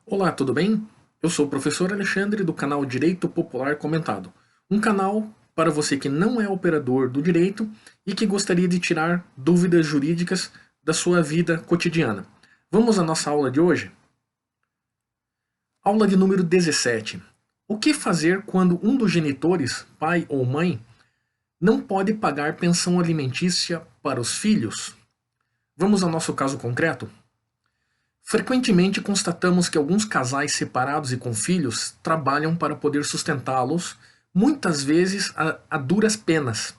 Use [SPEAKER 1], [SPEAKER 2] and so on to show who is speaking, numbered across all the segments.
[SPEAKER 1] Olá, tudo bem? Eu sou o professor Alexandre do canal Direito Popular Comentado, um canal para você que não é operador do direito e que gostaria de tirar dúvidas jurídicas da sua vida cotidiana. Vamos à nossa aula de hoje? Aula de número 17. O que fazer quando um dos genitores, pai ou mãe, não pode pagar pensão alimentícia para os filhos? Vamos ao nosso caso concreto? Frequentemente constatamos que alguns casais separados e com filhos trabalham para poder sustentá-los, muitas vezes a duras penas,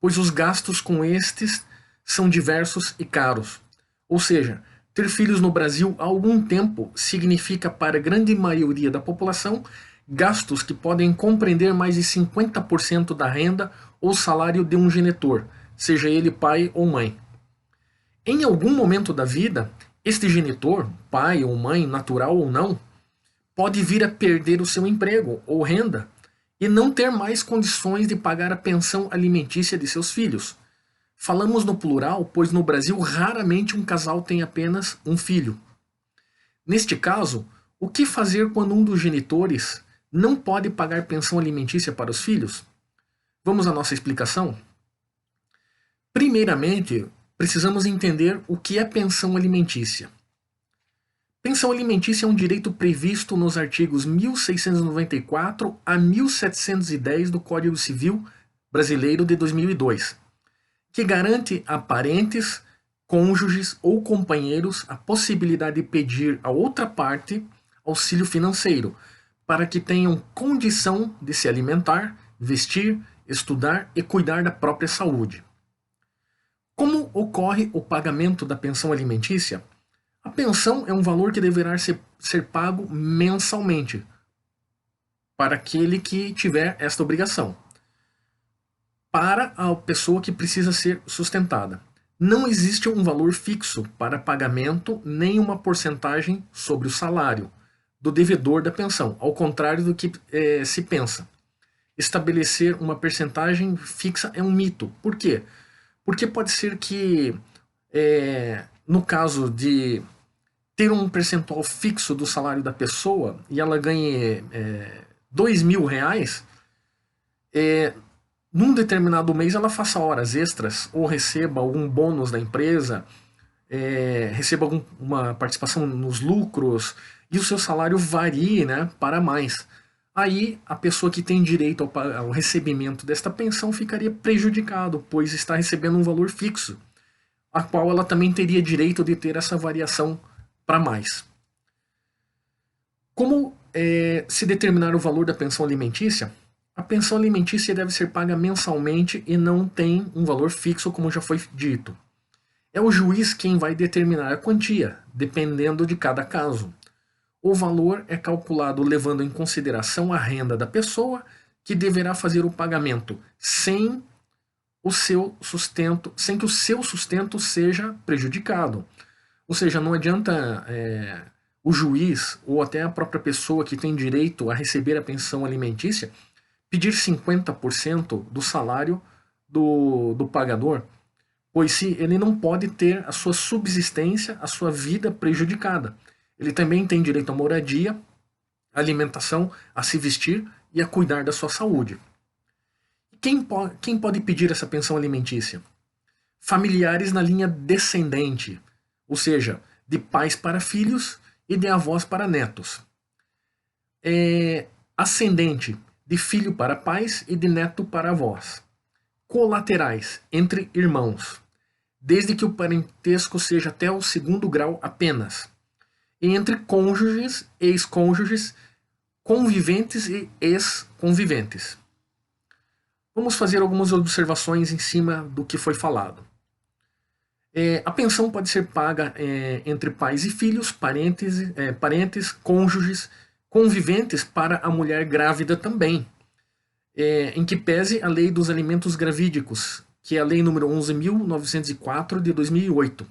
[SPEAKER 1] pois os gastos com estes são diversos e caros. Ou seja, ter filhos no Brasil há algum tempo significa para a grande maioria da população gastos que podem compreender mais de 50% da renda ou salário de um genitor, seja ele pai ou mãe. Em algum momento da vida, este genitor, pai ou mãe, natural ou não, pode vir a perder o seu emprego ou renda e não ter mais condições de pagar a pensão alimentícia de seus filhos. Falamos no plural, pois no Brasil raramente um casal tem apenas um filho. Neste caso, o que fazer quando um dos genitores não pode pagar pensão alimentícia para os filhos? Vamos à nossa explicação? Primeiramente, precisamos entender o que é pensão alimentícia. Pensão alimentícia é um direito previsto nos artigos 1694 a 1710 do Código Civil Brasileiro de 2002, que garante a parentes, cônjuges ou companheiros a possibilidade de pedir a outra parte auxílio financeiro, para que tenham condição de se alimentar, vestir, estudar e cuidar da própria saúde. Como ocorre o pagamento da pensão alimentícia? A pensão é um valor que deverá ser pago mensalmente para aquele que tiver esta obrigação, para a pessoa que precisa ser sustentada. Não existe um valor fixo para pagamento nem uma porcentagem sobre o salário do devedor da pensão, ao contrário do que se pensa. Estabelecer uma percentagem fixa é um mito. Por quê? Porque pode ser que, no caso de ter um percentual fixo do salário da pessoa e ela ganhe R$ 2.000, num determinado mês ela faça horas extras ou receba algum bônus da empresa, receba uma participação nos lucros e o seu salário varie, né, para mais. Aí a pessoa que tem direito ao recebimento desta pensão ficaria prejudicado, pois está recebendo um valor fixo, a qual ela também teria direito de ter essa variação para mais. Como se determinar o valor da pensão alimentícia? A pensão alimentícia deve ser paga mensalmente e não tem um valor fixo, como já foi dito. É o juiz quem vai determinar a quantia, dependendo de cada caso. O valor é calculado levando em consideração a renda da pessoa que deverá fazer o pagamento sem que o seu sustento seja prejudicado. Ou seja, não adianta o juiz ou até a própria pessoa que tem direito a receber a pensão alimentícia pedir 50% do salário do pagador, pois se ele não pode ter a sua subsistência, a sua vida prejudicada. Ele também tem direito à moradia, à alimentação, a se vestir e a cuidar da sua saúde. Quem pode pedir essa pensão alimentícia? Familiares na linha descendente, ou seja, de pais para filhos e de avós para netos. Ascendente, de filho para pais e de neto para avós. Colaterais, entre irmãos, desde que o parentesco seja até o segundo grau apenas. E entre cônjuges, ex-cônjuges, conviventes e ex-conviventes. Vamos fazer algumas observações em cima do que foi falado. A pensão pode ser paga entre pais e filhos, parentes, cônjuges, conviventes para a mulher grávida também, em que pese a lei dos alimentos gravídicos, que é a lei número 11.904 de 2008.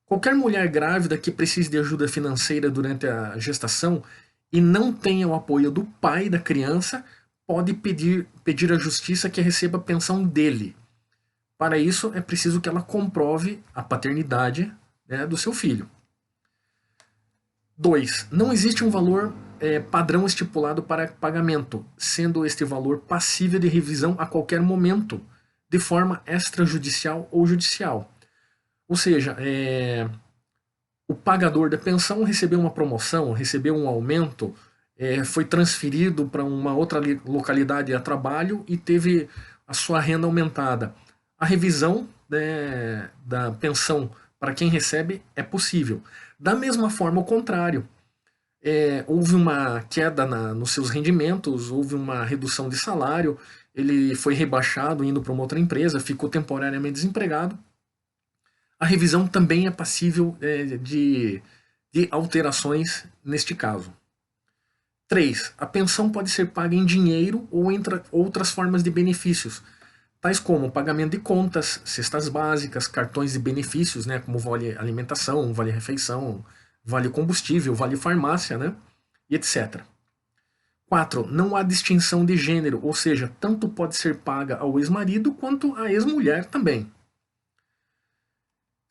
[SPEAKER 1] Qualquer mulher grávida que precise de ajuda financeira durante a gestação e não tenha o apoio do pai da criança, pode pedir à justiça que receba a pensão dele. Para isso, é preciso que ela comprove a paternidade, né, do seu filho. 2. Não existe um valor padrão estipulado para pagamento, sendo este valor passível de revisão a qualquer momento, de forma extrajudicial ou judicial. Ou seja, o pagador da pensão recebeu uma promoção, recebeu um aumento, foi transferido para uma outra localidade a trabalho e teve a sua renda aumentada. A revisão, né, da pensão para quem recebe é possível. Da mesma forma, o contrário. Houve uma queda nos seus rendimentos, houve uma redução de salário, ele foi rebaixado indo para uma outra empresa, ficou temporariamente desempregado. A revisão também é passível de alterações neste caso. 3. A pensão pode ser paga em dinheiro ou em outras formas de benefícios, tais como pagamento de contas, cestas básicas, cartões de benefícios, né, como vale alimentação, vale refeição, vale combustível, vale farmácia, né, e etc. 4. Não há distinção de gênero, ou seja, tanto pode ser paga ao ex-marido quanto à ex-mulher também.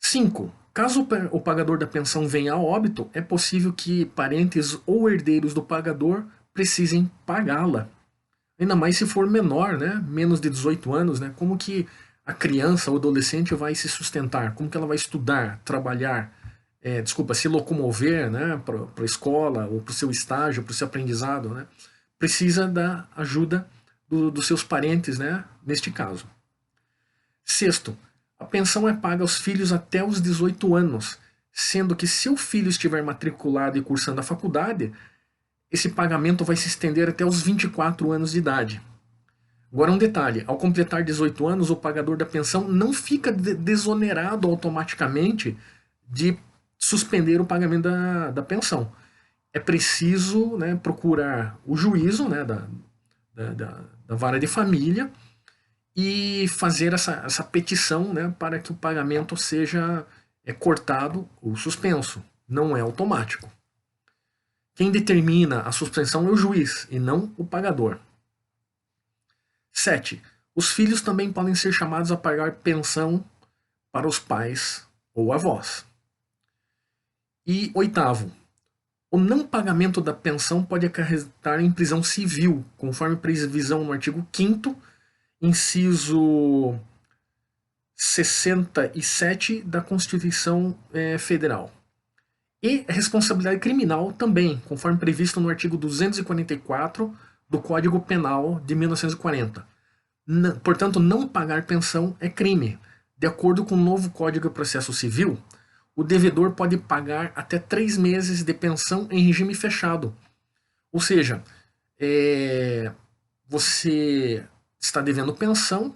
[SPEAKER 1] 5. Caso o pagador da pensão venha a óbito, é possível que parentes ou herdeiros do pagador precisem pagá-la. Ainda mais se for menor, né? Menos de 18 anos, né? Como que a criança ou adolescente vai se sustentar? Como que ela vai estudar, trabalhar, se locomover, né? Para a escola, ou para o seu estágio, para o seu aprendizado, né? Precisa da ajuda dos seus parentes, né? Neste caso. 6. A pensão é paga aos filhos até os 18 anos, sendo que se o filho estiver matriculado e cursando a faculdade, esse pagamento vai se estender até os 24 anos de idade. Agora um detalhe, ao completar 18 anos, o pagador da pensão não fica desonerado automaticamente de suspender o pagamento da pensão. É preciso, né, procurar o juízo, né, da vara de família e fazer essa petição, né, para que o pagamento seja cortado ou suspenso. Não é automático. Quem determina a suspensão é o juiz e não o pagador. 7. Os filhos também podem ser chamados a pagar pensão para os pais ou avós. E 8. O não pagamento da pensão pode acarretar em prisão civil, conforme previsão no artigo 5º, inciso 67 da Constituição Federal. E responsabilidade criminal também, conforme previsto no artigo 244 do Código Penal de 1940. Portanto, não pagar pensão é crime. De acordo com o novo Código de Processo Civil, o devedor pode pagar até 3 meses de pensão em regime fechado. Ou seja, você está devendo pensão,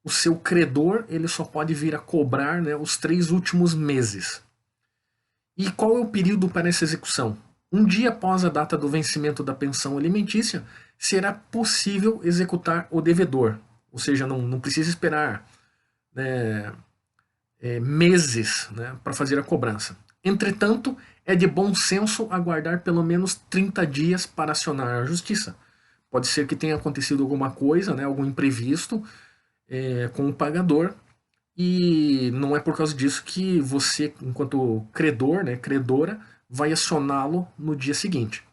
[SPEAKER 1] o seu credor ele só pode vir a cobrar, né, os 3 últimos meses. E qual é o período para essa execução? Um dia após a data do vencimento da pensão alimentícia, será possível executar o devedor. Ou seja, não precisa esperar, né, meses, né, para fazer a cobrança. Entretanto, é de bom senso aguardar pelo menos 30 dias para acionar a justiça. Pode ser que tenha acontecido alguma coisa, né, algum imprevisto com o pagador, e não é por causa disso que você, enquanto credor, né, credora, vai acioná-lo no dia seguinte.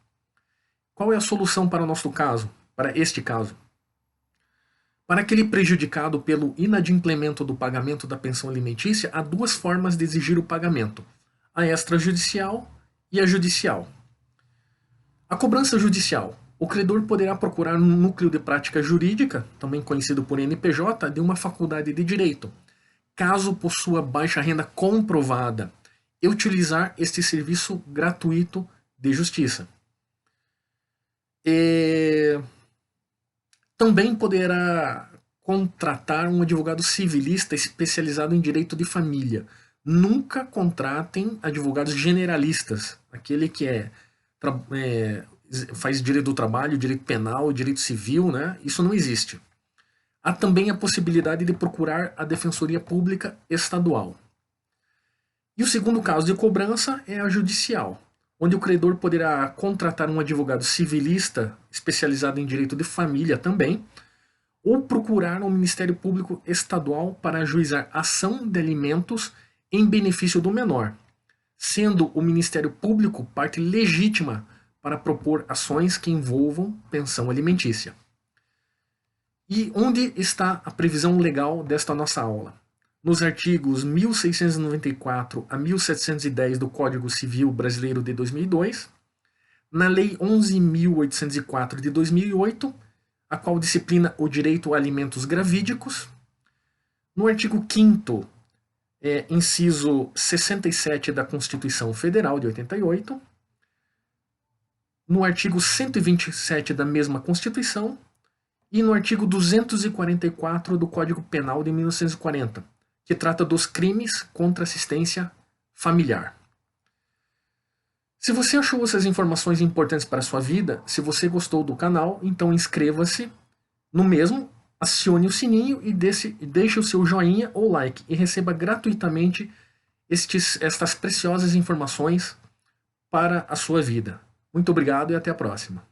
[SPEAKER 1] Qual é a solução para o nosso caso, para este caso? Para aquele prejudicado pelo inadimplemento do pagamento da pensão alimentícia, há 2 formas de exigir o pagamento: a extrajudicial e a judicial. A cobrança judicial. O credor poderá procurar no núcleo de prática jurídica, também conhecido por NPJ, de uma faculdade de direito, caso possua baixa renda comprovada, e utilizar este serviço gratuito de justiça. Também poderá contratar um advogado civilista especializado em direito de família. Nunca contratem advogados generalistas, aquele que faz direito do trabalho, direito penal, direito civil, né? Isso não existe. Há também a possibilidade de procurar a Defensoria Pública Estadual. E o segundo caso de cobrança é a judicial, onde o credor poderá contratar um advogado civilista especializado em direito de família também, ou procurar um Ministério Público Estadual para ajuizar ação de alimentos em benefício do menor, sendo o Ministério Público parte legítima para propor ações que envolvam pensão alimentícia. E onde está a previsão legal desta nossa aula? Nos artigos 1694 a 1710 do Código Civil Brasileiro de 2002, na Lei 11.804 de 2008, a qual disciplina o direito a alimentos gravídicos, no artigo 5º, inciso 67 da Constituição Federal de 88, no artigo 127 da mesma Constituição e no artigo 244 do Código Penal de 1940, que trata dos crimes contra assistência familiar. Se você achou essas informações importantes para a sua vida, se você gostou do canal, então inscreva-se no mesmo, acione o sininho e deixe o seu joinha ou like e receba gratuitamente estas preciosas informações para a sua vida. Muito obrigado e até a próxima.